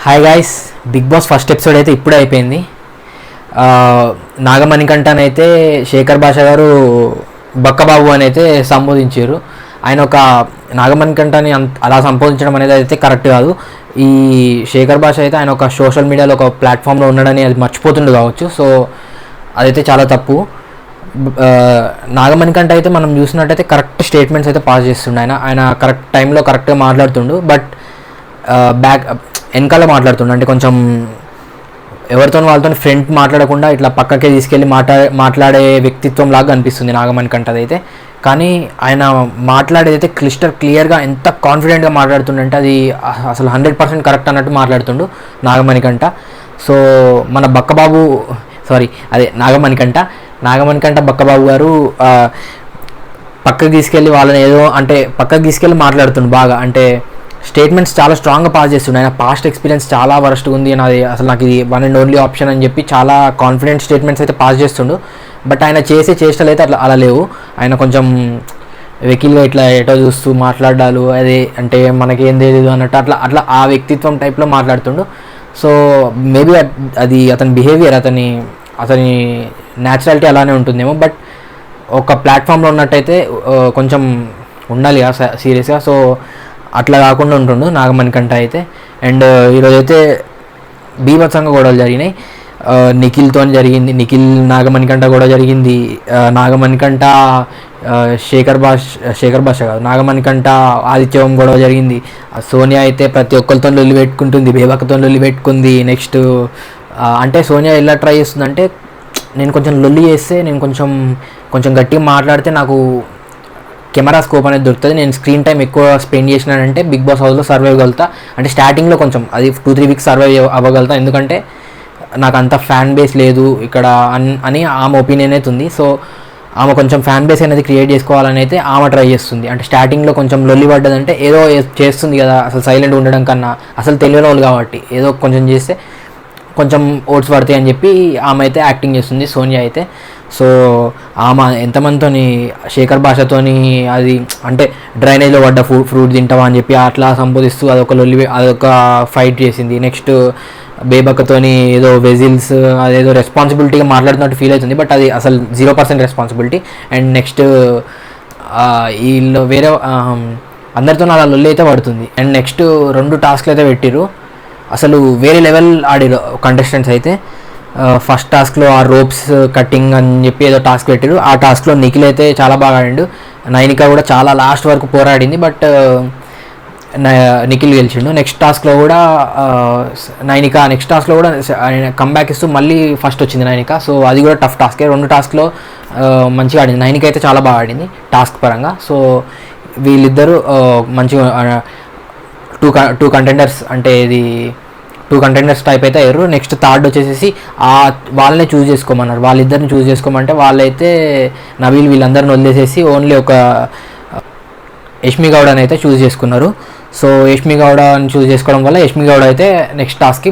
Hi guys, Bigg Boss first episode అయితే ఇప్పుడే అయిపోయింది. నాగమణికంఠనైతే శేఖర్ భాష గారు బక్కబాబు అని అయితే సంబోధించారు. ఆయన ఒక నాగమణికంఠని అలా సంబోధించడం అనేది అయితే కరెక్ట్ కాదు. ఈ శేఖర్ భాష అయితే ఆయన ఒక సోషల్ మీడియాలో ఒక ప్లాట్ఫామ్లో ఉన్నాడని అది మర్చిపోతుండు కావచ్చు. సో అదైతే చాలా తప్పు. నాగమణికంఠ అయితే మనం చూసినట్టయితే కరెక్ట్ స్టేట్మెంట్స్ అయితే పాస్ చేస్తుండే. ఆయన కరెక్ట్ టైంలో కరెక్ట్గా మాట్లాడుతుండు. బట్ వెనకాల మాట్లాడుతుండే, అంటే కొంచెం ఎవరితో వాళ్ళతో ఫ్రెండ్ మాట్లాడకుండా ఇట్లా పక్కకే తీసుకెళ్ళి మాట్లాడే వ్యక్తిత్వం లాగా అనిపిస్తుంది నాగమణికంఠది అయితే. కానీ ఆయన మాట్లాడేదైతే క్లియర్గా ఎంత కాన్ఫిడెంట్గా మాట్లాడుతుండంటే అది అసలు 100% కరెక్ట్ అన్నట్టు మాట్లాడుతుండు నాగమణికంఠ. సో మన నాగమణికంఠ బక్కబాబు గారు పక్కకి తీసుకెళ్ళి వాళ్ళని పక్కకి తీసుకెళ్ళి మాట్లాడుతుండు బాగా. అంటే స్టేట్మెంట్స్ చాలా స్ట్రాంగ్గా పాస్ చేస్తుండే. ఆయన పాస్ట్ ఎక్స్పీరియన్స్ చాలా వరస్ట్గా ఉంది, నాది అసలు నాకు ఇది వన్ అండ్ ఓన్లీ ఆప్షన్ అని చెప్పి చాలా కాన్ఫిడెంట్ స్టేట్మెంట్స్ అయితే పాస్ చేస్తుండు. బట్ ఆయన చేసే చేష్టలు అయితే అలా లేవు. ఆయన కొంచెం వెకిల్గా ఇట్లా ఎటో చూస్తూ మాట్లాడాలు, అదే అంటే మనకేం తెలియదు అన్నట్టు అట్లా ఆ వ్యక్తిత్వం టైప్లో మాట్లాడుతుండు. సో మేబీ అది అతని బిహేవియర్, అతని న్యాచురాలిటీ అలానే ఉంటుందేమో. బట్ ఒక ప్లాట్ఫామ్లో ఉన్నట్టయితే కొంచెం ఉండాలి సీరియస్గా. సో అట్లా కాకుండా ఉంటుండు నాగమణికంఠ అయితే. అండ్ ఈరోజైతే బీభత్సంగా గొడవలు జరిగినాయి. నిఖిల్ నాగమణికంఠ గొడవ జరిగింది. నాగమణికంఠ శేఖర్ భాష కాదు, నాగమణికంఠ ఆదిత్యం గొడవ జరిగింది. సోనియా అయితే ప్రతి ఒక్కరితో లొల్లి పెట్టుకుంటుంది, బేబక్కతో లొల్లి పెట్టుకుంది. నెక్స్ట్ అంటే సోనియా ఎలా ట్రై చేస్తుందంటే, నేను కొంచెం లొల్లి చేస్తే, నేను కొంచెం గట్టిగా మాట్లాడితే నాకు కెమెరా స్కోప్ అనేది దొరుకుతుంది, నేను స్క్రీన్ టైం ఎక్కువ స్పెండ్ చేసినానంటే బిగ్ బాస్ హౌస్లో సర్వైవ్ కలుగుతా. అంటే స్టార్టింగ్లో కొంచెం అది 2-3 వీక్స్ సర్వైవ్ అవ్వగలుగుతా, ఎందుకంటే నాకు అంత ఫ్యాన్ బేస్ లేదు ఇక్కడ అని ఆమె ఒపీనియన్ అయితే ఉంది. సో ఆమె కొంచెం ఫ్యాన్ బేస్ అనేది క్రియేట్ చేసుకోవాలని అయితే ఆమె ట్రై చేస్తుంది. అంటే స్టార్టింగ్లో కొంచెం లొల్లి పడ్డదంటే ఏదో చేస్తుంది కదా, అసలు సైలెంట్ ఉండడం కన్నా అసలు తెలియని వాళ్ళు కాబట్టి ఏదో కొంచెం చేస్తే కొంచెం ఓట్స్ పడతాయి అని చెప్పి ఆమె అయితే యాక్టింగ్ చేస్తుంది, సోనియా అయితే. సో ఆమె ఎంతమందితోని శేఖర్ భాషతోని అది అంటే డ్రైనేజ్లో పడ్డ ఫ్రూట్ తింటావా అని చెప్పి అట్లా సంబోధిస్తూ అదొక ఫైట్ చేసింది. నెక్స్ట్ బేబక్కతోని ఏదో వెజిల్స్ అదేదో రెస్పాన్సిబిలిటీగా మాట్లాడుతున్నట్టు ఫీల్ అవుతుంది, బట్ అది అసలు 0% రెస్పాన్సిబిలిటీ. అండ్ నెక్స్ట్ వీళ్ళు వేరే అందరితో అలా లొల్లి అయితే పడుతుంది. అండ్ నెక్స్ట్ 2 టాస్క్లు అయితే పెట్టిరు, అసలు వేరే లెవెల్ ఆడిరు కంటెస్టెంట్స్ అయితే. ఫస్ట్ టాస్క్లో ఆ రోప్స్ కట్టింగ్ అని చెప్పి ఏదో టాస్క్ పెట్టారు. ఆ టాస్క్లో నిఖిల్ అయితే చాలా బాగా ఆడిండు. నైనిక కూడా చాలా లాస్ట్ వరకు పోరాడింది, బట్ నిఖిల్ గెలిచిండు. నెక్స్ట్ టాస్క్లో కూడా కంబ్యాక్ ఇస్తూ మళ్ళీ ఫస్ట్ వచ్చింది నైనిక. సో అది కూడా టఫ్ టాస్కే. 2 టాస్క్లో మంచిగా ఆడింది నైనిక అయితే, చాలా బాగా ఆడింది టాస్క్ పరంగా. సో వీళ్ళిద్దరూ మంచిగా టూ కంటెండర్స్, అంటే ఇది 2 కంటెండర్స్ టైప్ అయితే అయ్యారు. నెక్స్ట్ థర్డ్ వచ్చేసి వాళ్ళనే చూస్ చేసుకోమన్నారు, వాళ్ళిద్దరిని చూస్ చేసుకోమంటే వాళ్ళైతే నవీల్ వీళ్ళందరిని వదిలేసేసి ఓన్లీ ఒక యష్మి గౌడని అయితే చూస్ చేసుకున్నారు. సో యష్మి గౌడని చూస్ చేసుకోవడం వల్ల యష్మి గౌడ అయితే నెక్స్ట్ టాస్క్కి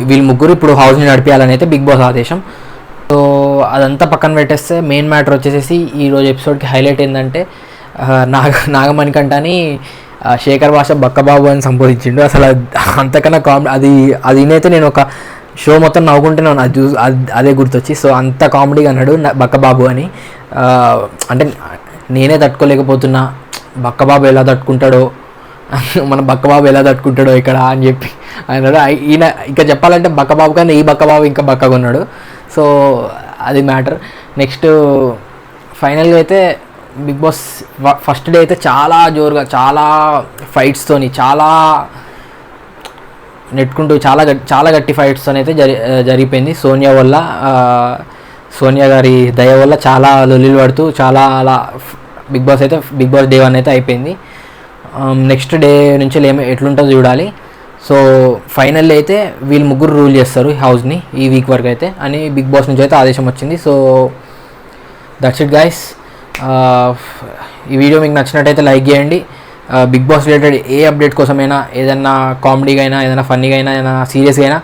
వీళ్ళు ముగ్గురు ఇప్పుడు హౌస్ని నడిపించాలని అయితే బిగ్ బాస్ ఆదేశం. సో అదంతా పక్కన పెట్టేస్తే మెయిన్ మ్యాటర్ వచ్చేసి ఈరోజు ఎపిసోడ్కి హైలైట్ ఏంటంటే నాగమణికంఠని శేఖర్ భాష బక్కబాబు అని సంబోధించిండు. అసలు అంతకన్నా కామెడీ అది అయితే నేను ఒక షో మొత్తం నవ్వుకుంటూనే అదే గుర్తొచ్చి. సో అంత కామెడీగా అన్నాడు బక్కబాబు అని. అంటే నేనే తట్టుకోలేకపోతున్నా, బక్కబాబు ఎలా తట్టుకుంటాడో, మన బక్కబాబు ఎలా తట్టుకుంటాడో ఇక్కడ అని చెప్పి అన్నాడు. ఈయన ఇంకా చెప్పాలంటే బక్కబాబు కానీ ఈ బక్కబాబు ఇంకా బక్కగా ఉన్నాడు. సో అది మ్యాటర్. నెక్స్ట్ ఫైనల్గా అయితే బిగ్ బాస్ ఫస్ట్ డే అయితే చాలా జోరుగా, చాలా ఫైట్స్తోని, చాలా నెట్టుకుంటూ చాలా గట్టి ఫైట్స్తో అయితే జరిగిపోయింది. సోనియా గారి దయ వల్ల చాలా లొల్లిలు పడుతూ చాలా అలా బిగ్ బాస్ డే 1 అయితే అయిపోయింది. నెక్స్ట్ డే నుంచి ఎట్లుంటుందో చూడాలి. సో ఫైనల్ అయితే వీళ్ళు ముగ్గురు రూల్ చేస్తారు హౌస్ని ఈ వీక్ వరకు అయితే అని బిగ్ బాస్ నుంచి అయితే ఆదేశం వచ్చింది. So that's it guys. ఈ వీడియో మీకు నచ్చినట్టయితే లైక్ చేయండి. బిగ్ బాస్ రిలేటెడ్ ఏ అప్డేట్ కోసమైనా, ఏదైనా కామెడీగా అయినా, ఏదైనా ఫన్నీగా అయినా, ఏదైనా సీరియస్గా అయినా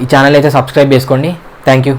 ఈ ఛానల్ అయితే సబ్స్క్రైబ్ చేసుకోండి. Thank you.